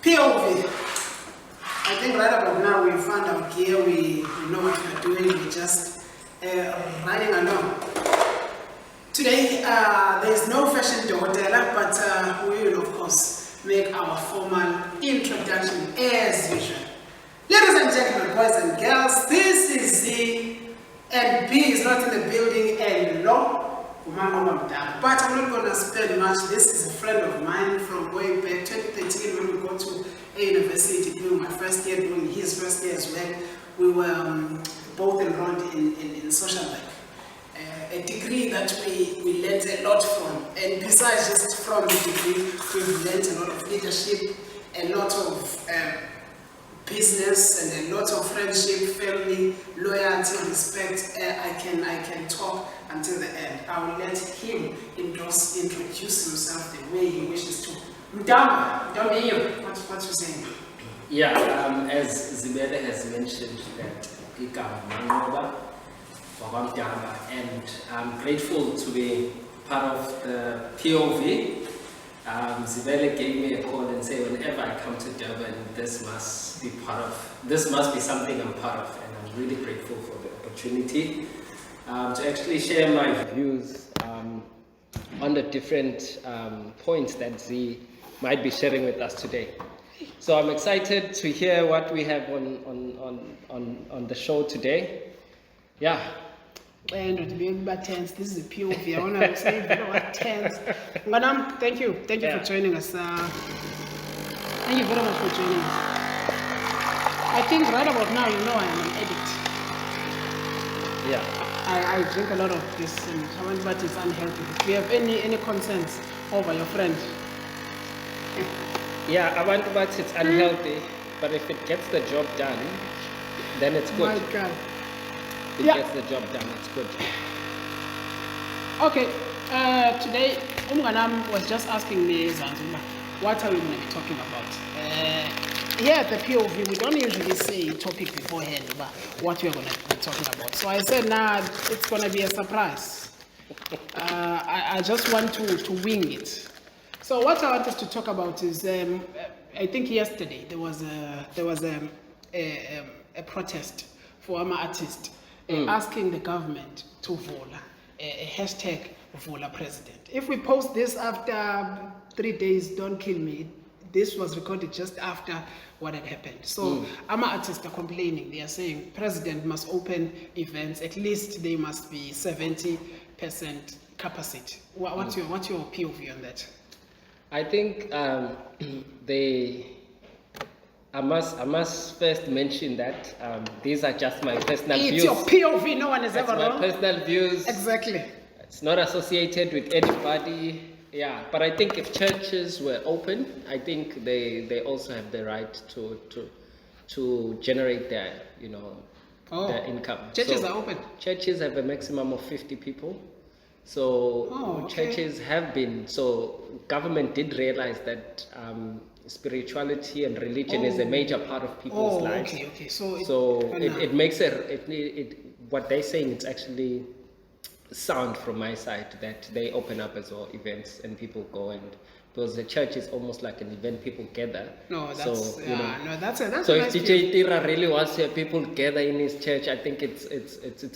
POV. I think right about now we found our gear, we know what we are doing, we're just running along. Today, there's no fashion dotella, but we will of course make our formal introduction as usual. Ladies and gentlemen, boys and girls, this is Z, and B is not in the building and long. Manqoba Mdamba. But I'm not going to spend much. This is a friend of mine from way back 2013 when we got to a university doing my first year, doing his first year as well. We were both enrolled in social work. A degree that we learned a lot from. And besides just from the degree, we've learned a lot of leadership, a lot of business, and a lot of friendship, family, loyalty, respect. I can talk until the end. I will let him introduce himself the way he wishes to. Mdamba, what's you saying? Yeah, as Zibele has mentioned, that Manqoba Mdamba, and I'm grateful to be part of the POV. Zibele gave me a call and said, whenever I come to Durban, this must be something I'm part of, and I'm really grateful for the opportunity to actually share my views on the different points that Z might be sharing with us today. So I'm excited to hear what we have on the show today. Yeah. And to be about tense, this is a POV. I want to say what tense. Madam, thank you for joining us. Thank you very much for joining us. I think right about now, you know I am an addict. Yeah. I drink a lot of this, and but it's unhealthy. Do you have any concerns over your friend? Yeah, I want but it's unhealthy, but if it gets the job done, then it's good. My God. It gets the job done, it's good. Okay, today Umganam was just asking me, Zanzibar, what are we going to be talking about? Here at the POV, we don't usually say a topic beforehand about what we're going to be talking about. So I said, nah, it's going to be a surprise. I just want to wing it. So what I wanted to talk about is, I think yesterday there was a protest for our artist. Asking the government to vola, a hashtag vola president. If we post this after 3 days, don't kill me. This was recorded just after what had happened. So our artists are complaining. They are saying president must open events. At least they must be 70% capacity. What's your POV on that? I think I must first mention that these are just my personal views. It's your POV, no one is ever wrong. My personal views. Exactly. It's not associated with anybody. Yeah, but I think if churches were open, I think they also have the right to generate their their income. Churches are open. Churches have a maximum of 50 people. So churches have been. So government did realize that. Spirituality and religion is a major part of people's lives. Okay. So it makes what they're saying, it's actually sound from my side that they open up as well events and people go, and because the church is almost like an event, people gather. No, that's that's so a if nice DJ Tira really wants to have people gather in his church, I think it's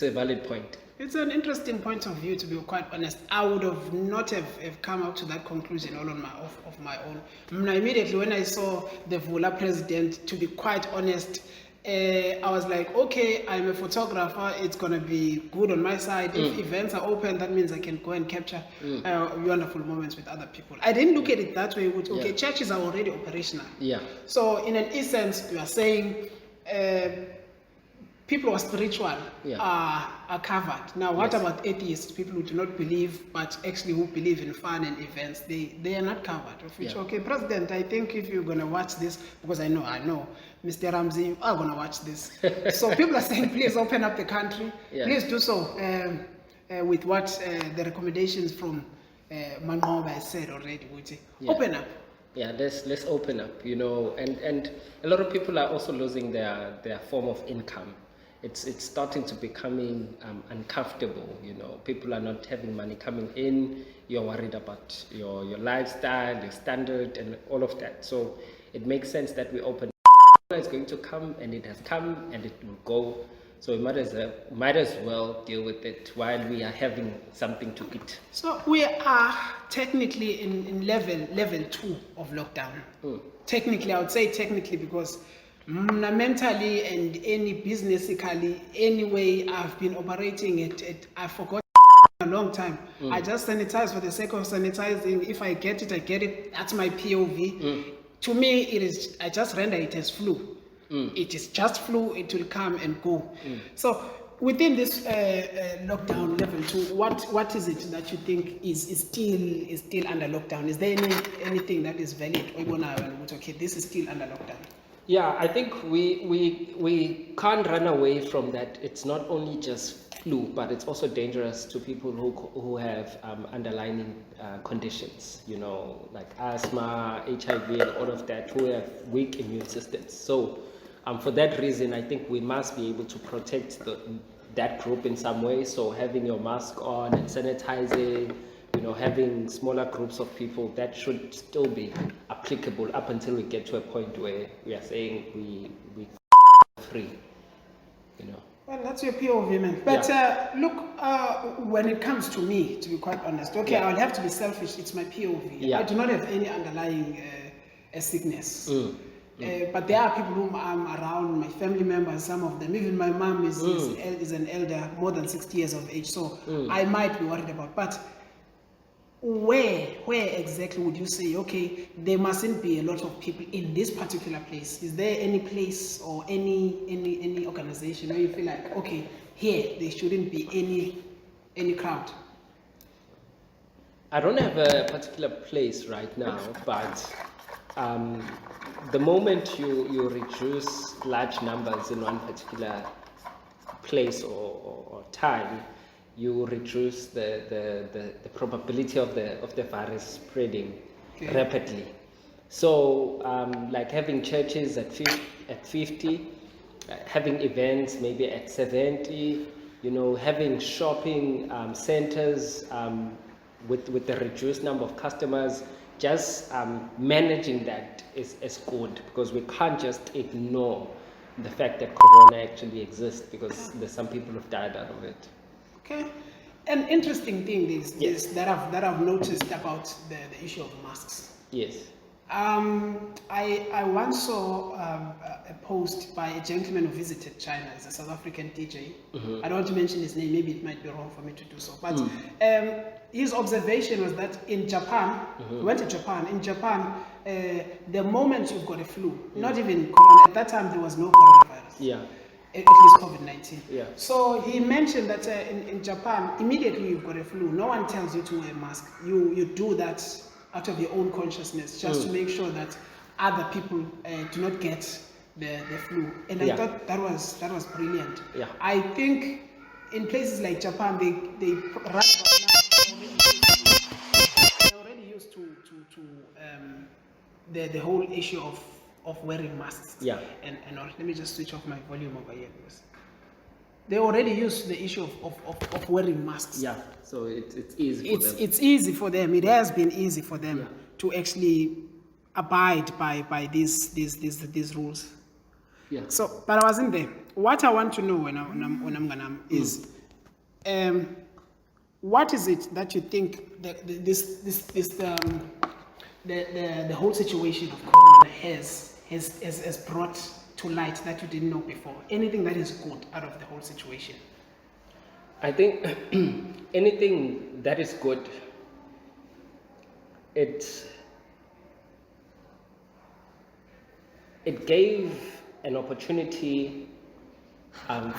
a valid point. It's an interesting point of view, to be quite honest. I would have not have come up to that conclusion all on my own. Immediately when I saw the Vola president, to be quite honest, I was like, okay, I'm a photographer, it's going to be good on my side. If events are open, that means I can go and capture wonderful moments with other people. I didn't look at it that way. Churches are already operational. Yeah. So in an essence, you are saying people who are spiritual are covered. Now, what about atheists, people who do not believe, but actually who believe in fun and events? They are not covered. Of which, okay, President, I think if you're going to watch this, because I know, Mr. Ramsey are going to watch this. So people are saying, please open up the country. Please do so with what the recommendations from Manqoba has said already. Open up. Yeah, let's open up, and a lot of people are also losing their form of income. It's starting to becoming uncomfortable. People are not having money coming in. You're worried about your lifestyle, your standard, and all of that. So it makes sense that we open. It's going to come, and it has come, and it will go. So we might as well deal with it while we are having something to eat. So we are technically in level 2 of lockdown. Technically, I would say technically, because mentally and any businessically, anyway, I've been operating it. I forgot a long time. I just sanitize for the sake of sanitizing. If I get it, I get it. That's my POV. To me, it is. I just render it as flu. It is just flu. It will come and go. So within this lockdown level 2, what is it that you think is still under lockdown? Is there anything that is valid? Okay, this is still under lockdown. Yeah, I think we can't run away from that. It's not only just flu, but it's also dangerous to people who have underlying conditions, like asthma, HIV, and all of that, who have weak immune systems. So for that reason, I think we must be able to protect that group in some way. So having your mask on and sanitizing, having smaller groups of people, that should still be applicable up until we get to a point where we are saying we free, Well, that's your POV, man. But look, when it comes to me, to be quite honest, I'll have to be selfish. It's my POV. I do not have any underlying sickness. But there are people whom I'm around, my family members, some of them. Even my mom is an elder, more than 60 years of age. So I might be worried about. But where exactly would you say, okay, there mustn't be a lot of people in this particular place? Is there any place or any organization where you feel like, okay, here there shouldn't be any crowd? I don't have a particular place right now, but the moment you reduce large numbers in one particular place or time, you reduce the probability of the virus spreading rapidly. So like having churches at 50, having events maybe at 70, having shopping centers with the reduced number of customers, just managing that is good, because we can't just ignore the fact that corona actually exists, because there's some people who've died out of it. Okay, an interesting thing is that I've noticed about the issue of masks. Yes. I once saw a post by a gentleman who visited China. He's a South African DJ. I don't want to mention his name. Maybe it might be wrong for me to do so. But his observation was that in Japan, he went to Japan. In Japan, the moment you've got a flu, not even corona. At that time, there was no coronavirus. Yeah. At least COVID-19. Yeah. So he mentioned that in Japan, immediately you've got a flu, no one tells you to wear a mask. You do that out of your own consciousness, just to make sure that other people do not get the flu. And I thought that was brilliant. Yeah. I think in places like Japan, they right about now they're already used to the whole issue of wearing masks. Yeah. And let me just switch off my volume over here, because they already used the issue of wearing masks. Yeah. So it's easy for them. It's easy for them. It has been easy for them to actually abide by these rules. Yeah. So, but I wasn't there. What I want to know when I'm gonna is, what is it that you think the whole situation of corona has brought to light that you didn't know before? Anything that is good out of the whole situation? I think anything that is good, it gave an opportunity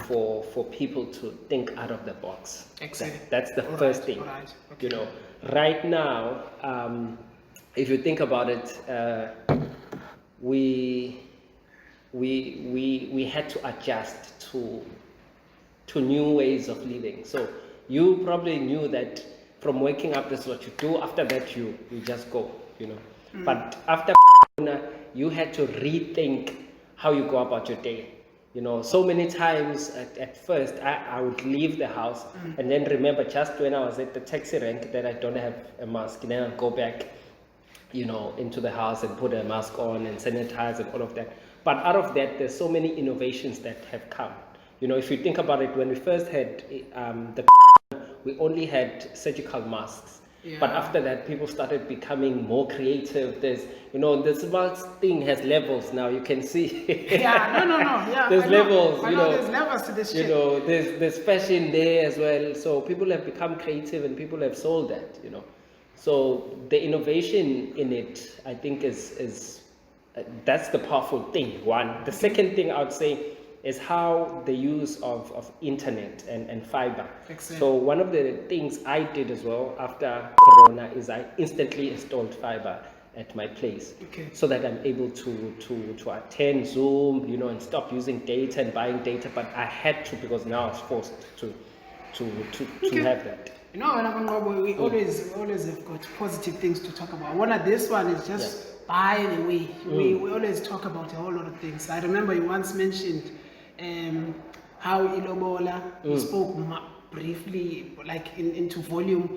for people to think out of the box. Excellent. That's the first thing. Right. Okay. Right now, if you think about it, we had to adjust to new ways of living. So you probably knew that from waking up, this is what you do. After that, you just go, But after you had to rethink how you go about your day. So many times at first, I would leave the house and then remember just when I was at the taxi rank that I don't have a mask. And then I'd go back you know, into the house and put a mask on and sanitize and all of that. But out of that, there's so many innovations that have come. You know, if you think about it, when we first had we only had surgical masks. Yeah. But after that, people started becoming more creative. There's, you know, the mask thing has levels now. You can see. Yeah, no. Yeah, there's levels. I you know, know, there's levels to this shit. You know, there's fashion there as well. So people have become creative and people have sold that. You know, so the innovation in it, I think, is that's the powerful thing. One. The second thing I would say is how the use of internet and fiber. Excellent. So one of the things I did as well after Corona is I instantly installed fiber at my place, Okay. so that I'm able to attend Zoom, you know, and stop using data and buying data. But I had to, because now I was forced to Okay. have that. You know, when I'm on we always have got positive things to talk about. One of this one is just, by the way, we always talk about a whole lot of things. I remember you once mentioned how Ilobola, you spoke briefly, like into volume,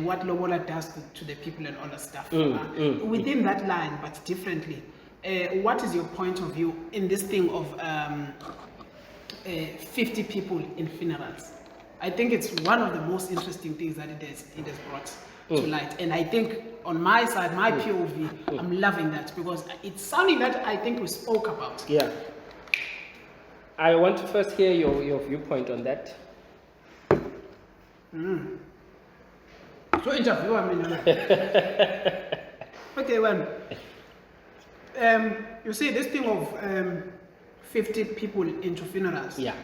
what Lobola does to the people and all that stuff. Within that line, but differently. What is your point of view in this thing of 50 people in funerals? I think it's one of the most interesting things that it has brought to light. And I think on my side, my POV, I'm loving that, because it's something that I think we spoke about. Yeah. I want to first hear your viewpoint on that. So interview, I mean. Okay, well, you see, this thing of 50 people into funerals. Yeah.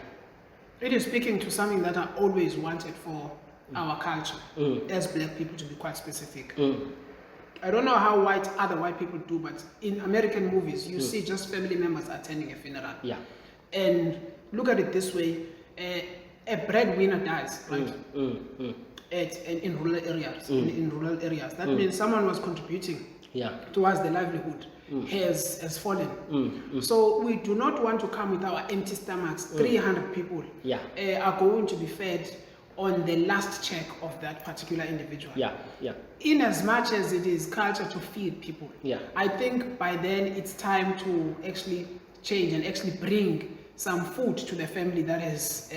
It is speaking to something that I always wanted for our culture, as black people, to be quite specific. I don't know how other white people do, but in American movies, you see just family members attending a funeral. Yeah. And look at it this way, a breadwinner dies, right? In rural areas. In rural areas. That means someone was contributing towards the livelihood. Has fallen. So we do not want to come with our empty stomachs. 300 people are going to be fed on the last check of that particular individual. In as much as it is culture to feed people, I think by then it's time to actually change and actually bring some food to the family that has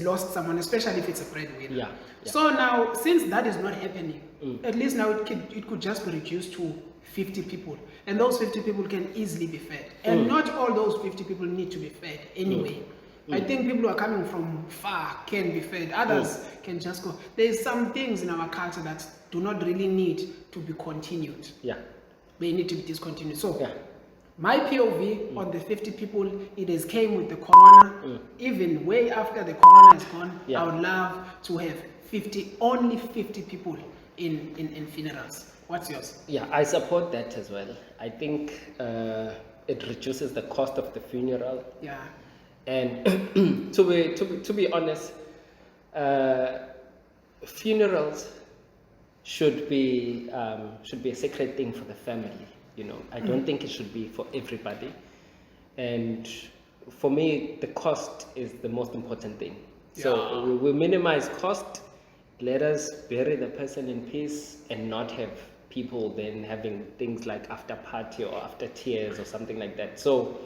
lost someone, especially if it's a breadwinner. So now, since that is not happening, at least now it could just be reduced to 50 people, and those 50 people can easily be fed. And not all those 50 people need to be fed anyway. I think people who are coming from far can be fed. Others can just go. There's some things in our culture that do not really need to be continued. They need to be discontinued. So my POV on the 50 people, it has came with the corona. Even way after the corona is gone, I would love to have only 50 people in funerals. What's yours? Yeah, I support that as well. I think it reduces the cost of the funeral. And to be honest, funerals should be a sacred thing for the family. You know, I don't think it should be for everybody. And for me, the cost is the most important thing. So we minimize cost. Let us bury the person in peace and not have people then having things like after party or after tears or something like that. So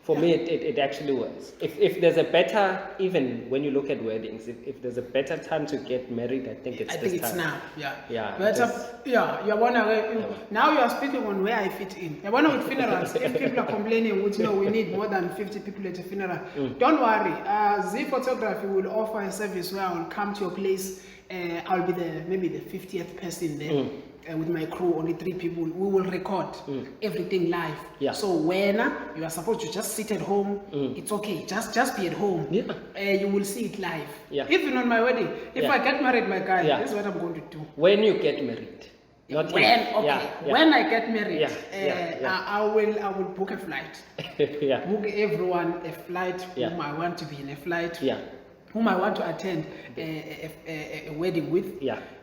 for me, it actually works. If there's a better, even when you look at weddings, if there's a better time to get married, I think it's this time. Now. But now you are speaking on where I fit in. With funerals, if people are complaining, we need more than 50 people at a funeral. Don't worry. Z Photography will offer a service where I will come to your place. I'll be maybe the 50th person there. With my crew, only 3 people, we will record everything live. So when you are supposed to just sit at home, it's okay. Just be at home. You will see it live. Even on my wedding, if I get married, my guy, this is what I'm going to do. When you get married, when I get married, I will book a flight. Book everyone a flight whom I want to be in a flight. Whom I want to attend a wedding with.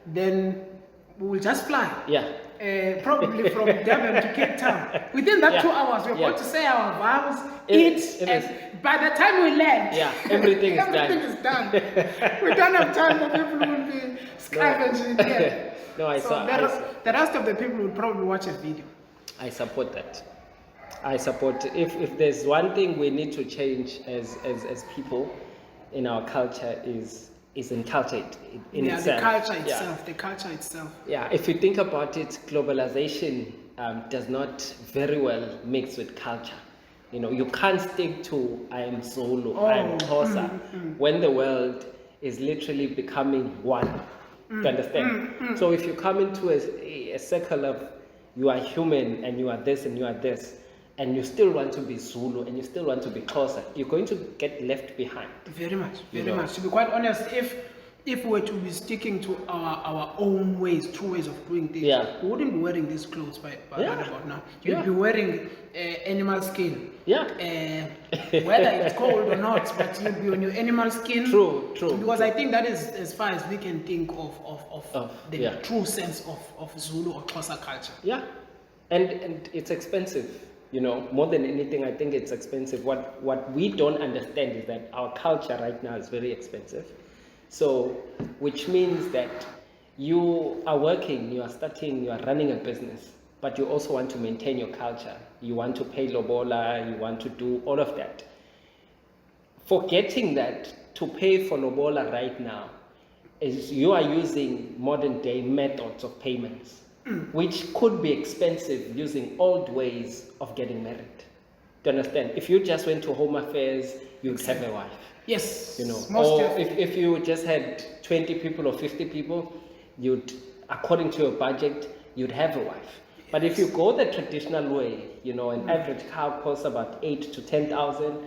Then we will just fly. Probably from Durban to Cape Town. Within that 2 hours, we're going to say our vows, eat, and by the time we land, everything is done. We don't have time for people who will be scavenging here. No, the rest of the people will probably watch a video. I support that. I support, if there's one thing we need to change as people in our culture is in culture in itself. The culture itself. Yeah, if you think about it, globalization does not very well mix with culture. You know, you can't stick to I am Zulu, I am Xhosa, when the world is literally becoming one. Do you understand? So if you come into a circle of you are human and you are this and you are this, and you still want to be Zulu and you still want to be Xhosa, you're going to get left behind. Very much. To be quite honest, if we were to be sticking to our own ways, true ways of doing things, we wouldn't be wearing these clothes by right about now. You'd be wearing animal skin. Yeah. Whether it's cold or not, but you'd be on your animal skin. True. Because I think that is as far as we can think of the true sense of Zulu or Xhosa culture. Yeah. And it's expensive. You know, more than anything, I think it's expensive. What we don't understand is that our culture right now is very expensive. So, which means that you are working, you are starting, you are running a business, but you also want to maintain your culture. You want to pay lobola, you want to do all of that. Forgetting that to pay for lobola right now is you are using modern day methods of payments, which could be expensive using old ways of getting married. Do you understand? If you just went to Home Affairs, you'd have a wife. Yes. You know, or if you just had 20 people or 50 people, you'd, according to your budget, you'd have a wife. Yes. But if you go the traditional way, you know, an average car costs about 8 to 10,000,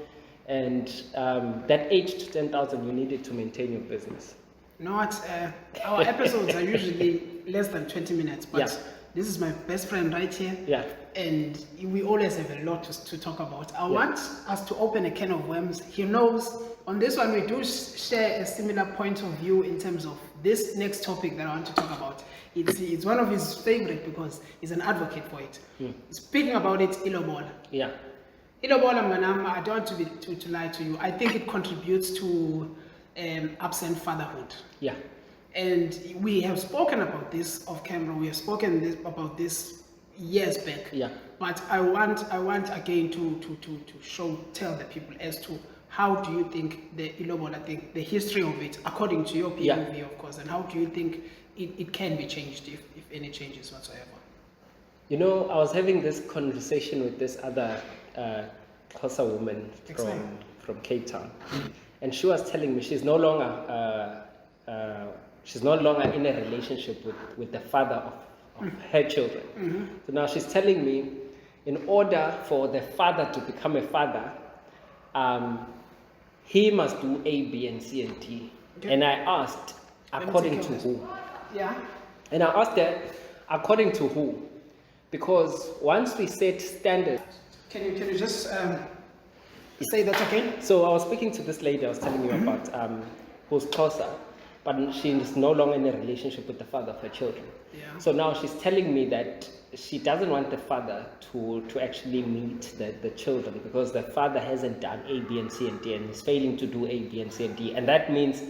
and that 8 to 10,000 you need it to maintain your business. You know what? Our episodes are usually less than 20 minutes, but this is my best friend right here. Yeah. And we always have a lot to talk about. I want us to open a can of worms. He knows on this one we do share a similar point of view in terms of this next topic that I want to talk about. It's one of his favorite because he's an advocate for it. Speaking about it, ilobola. Yeah. Ilobola, Mnganama, I don't want to lie to you. I think it contributes to absent fatherhood. Yeah. And we have spoken about this off camera. We have spoken about this years back. Yeah. But I want again to tell the people as to how do you think the ilobola thing, the history of it, according to your POV, of course, and how do you think it can be changed if any changes whatsoever? You know, I was having this conversation with this other Xhosa woman from Cape Town, and she was telling me she's no longer in a relationship with the father of her children. So now she's telling me, in order for the father to become a father, he must do A, B, and C, and D. Okay. And I asked, according to who? Yeah. And I asked her, according to who? Because once we set standards... Can you just say that again? So I was speaking to this lady I was telling you about, who's Xhosa, but she's no longer in a relationship with the father of her children. Yeah. So now she's telling me that she doesn't want the father to actually meet the children because the father hasn't done A, B, and C, and D, and is failing to do A, B, and C, and D, and that means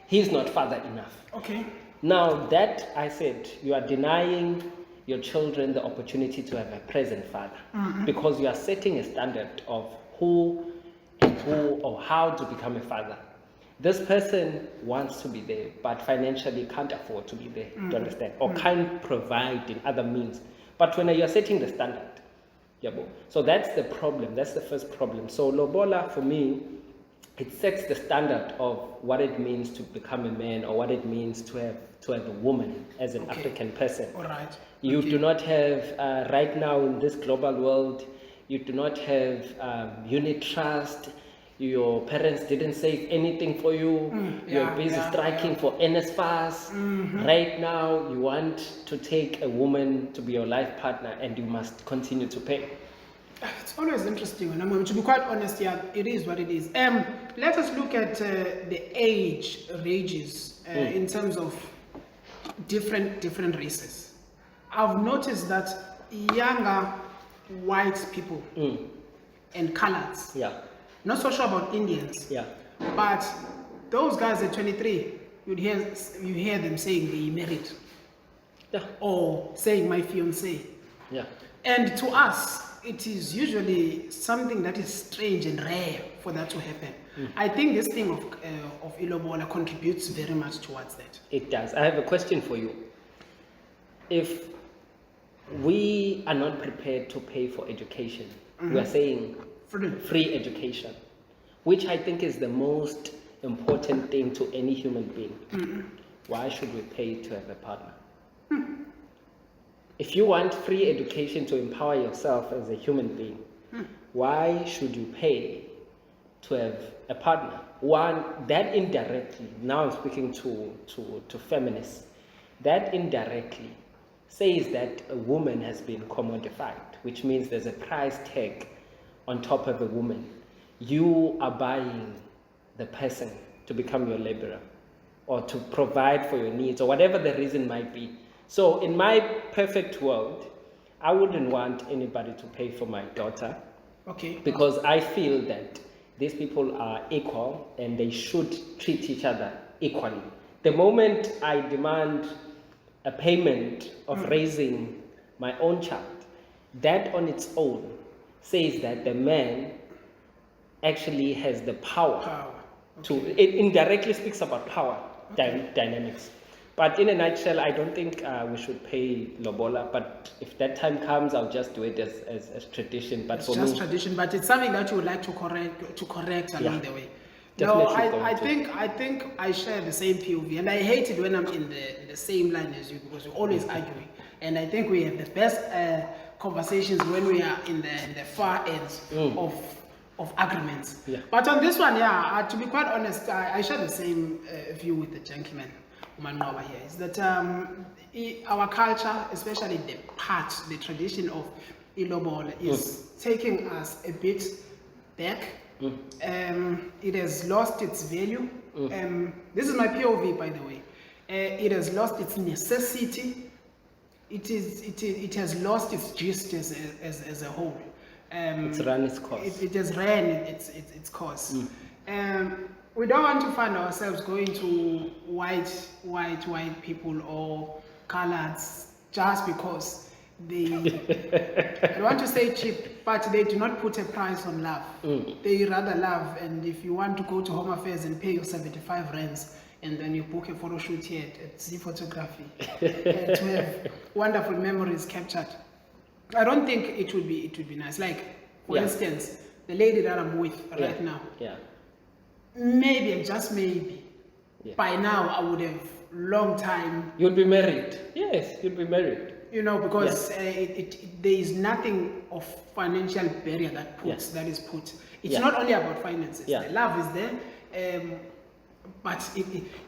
he's not father enough. Okay. Now that I said, you are denying your children the opportunity to have a present father because you are setting a standard of who or how to become a father. This person wants to be there, but financially can't afford to be there, to understand, or can't provide in other means. But when you're setting the standard, so that's the problem. That's the first problem. So lobola, for me, it sets the standard of what it means to become a man, or what it means to have a woman as an African person. All right. You do not have right now in this global world. You do not have unit trust. Your parents didn't save anything for you. You're busy striking for NSFAS. Right now, you want to take a woman to be your life partner, and you must continue to pay. It's always interesting. And I'm going to be quite honest, it is what it is. Let us look at the age ranges in terms of different races. I've noticed that younger white people and coloreds, not so sure about Indians, but those guys at 23, you hear them saying they married. Yeah. or saying my fiancé. Yeah. And to us, it is usually something that is strange and rare for that to happen. I think this thing of ilobola contributes very much towards that. It does. I have a question for you. If we are not prepared to pay for education, we are saying free education, which I think is the most important thing to any human being. Why should we pay to have a partner? If you want free education to empower yourself as a human being, why should you pay to have a partner? One, that indirectly, now I'm speaking to feminists, that indirectly says that a woman has been commodified, which means there's a price tag on top of a woman. You are buying the person to become your laborer or to provide for your needs or whatever the reason might be. So in my perfect world, I wouldn't want anybody to pay for my daughter. Okay. Because I feel that these people are equal and they should treat each other equally. The moment I demand a payment of raising my own child, that on its own says that the man actually has the power. It indirectly speaks about power dynamics. But in a nutshell, I don't think we should pay lobola. But if that time comes, I'll just do it as tradition. But It's for just me, tradition, but it's something that you would like to correct along the way. Definitely No, going I think I share the same POV, and I hate it when I'm in the same line as you because we're always arguing. And I think we have the best conversations when we are in the far ends of agreements. Yeah. But on this one, to be quite honest, I share the same view with the gentleman Manqoba here. Is that our culture, especially the tradition of ilobola, is taking us a bit back. It has lost its value. This is my POV, by the way. It has lost its necessity. It has lost its gist as a whole. it's run its course. It has ran its course. We don't want to find ourselves going to white people or coloreds just because they, I don't want to say cheap, but they do not put a price on love. They rather love, and if you want to go to Home Affairs and pay your 75 rands, and then you book a photo shoot here at Z Photography to have wonderful memories captured. I don't think it would be nice. Like, for instance, the lady that I'm with right now. Yeah. Maybe, and just maybe, by now I would have long time. You'd be married. Yes, you'd be married. You know, because there is nothing of financial barrier that is put. It's not only about finances. The love is there, but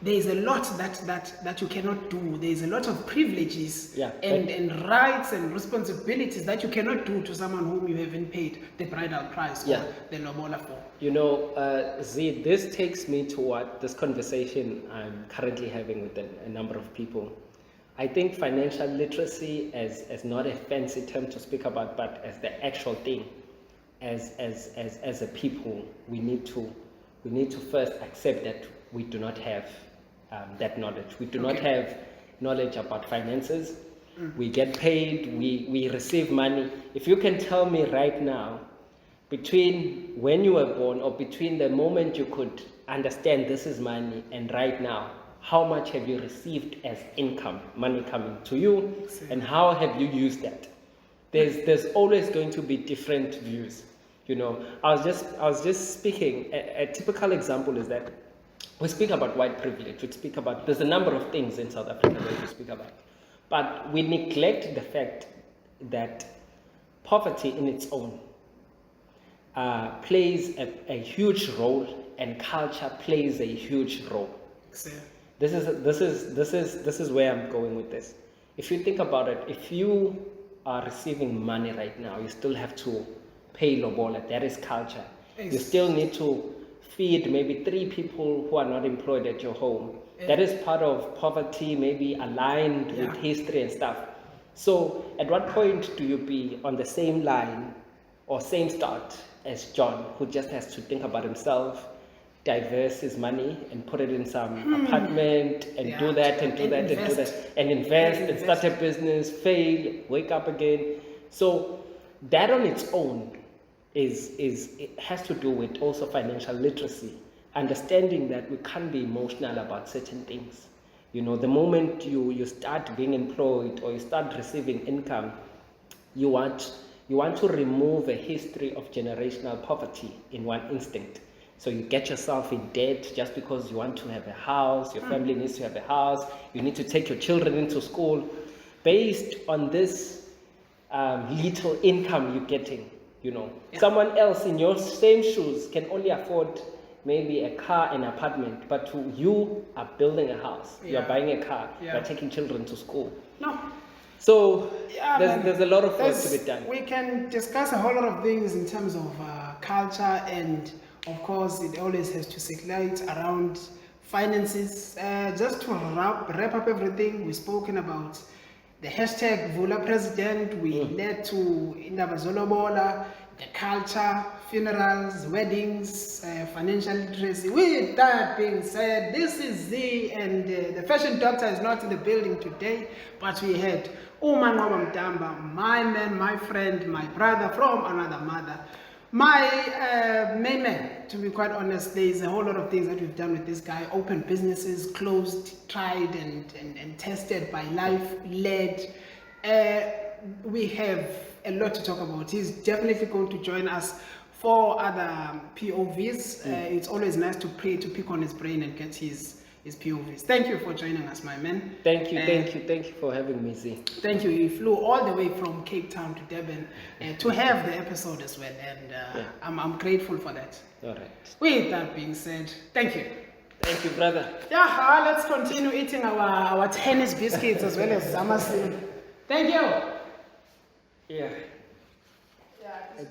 there is a lot that you cannot do. There is a lot of privileges and rights and responsibilities that you cannot do to someone whom you haven't paid the bridal price or the lobola for. You know, Z, this takes me to what this conversation I'm currently having with a number of people. I think financial literacy as not a fancy term to speak about, but as the actual thing, as a people, we need to first accept that we do not have that knowledge. We do not have knowledge about finances. We get paid, we receive money. If you can tell me right now, between when you were born or between the moment you could understand this is money and right now, how much have you received as income, money coming to you, and how have you used that? There's always going to be different views. You know, I was just speaking. A typical example is that we speak about white privilege. We speak about, there's a number of things in South Africa that we speak about, but we neglect the fact that poverty in its own plays a huge role, and culture plays a huge role. This is where I'm going with this. If you think about it, if you are receiving money right now, you still have to pay lobola. That is culture. You still need to feed maybe 3 people who are not employed at your home. That is part of poverty, maybe aligned with history and stuff. So at what point do you be on the same line or same start as John, who just has to think about himself diverse his money and put it in some apartment and do Yeah. that and do And that and do invest. that and invest and Invest. start a business, fail, wake up again. So that on its own it has to do with also financial literacy, understanding that we can't be emotional about certain things. You know, the moment you start being employed or you start receiving income, you want to remove a history of generational poverty in one instinct. So you get yourself in debt just because you want to have a house, your family needs to have a house, you need to take your children into school based on this little income you're getting. You know, someone else in your same shoes can only afford maybe a car and apartment, but you are building a house, you're buying a car, you're taking children to school. No. So Yeah, there's a lot of work to be done. We can discuss a whole lot of things in terms of culture, and of course it always has to circulate around finances. Just to wrap up everything, we've spoken about the hashtag Vula President, we led to Indaba Zolobola, the culture, funerals, weddings, financial literacy. With that being said, this is the fashion doctor is not in the building today, but we had Manqoba Mdamba, my man, my friend, my brother from another mother. My main man, to be quite honest, there's a whole lot of things that we've done with this guy. Opened businesses, closed, tried and tested by life, led. We have a lot to talk about. He's definitely going to join us for other POVs. It's always nice to pick on his brain and get his POVs. Thank you for joining us, my man. Thank you for having me, Z. Thank you. He flew all the way from Cape Town to Durban to have the episode as well, and I'm grateful for that. All right. With that being said, thank you. Thank you, brother. Yeah, let's continue eating our tennis biscuits as well as Zamasin. Thank you. Yeah. Yeah.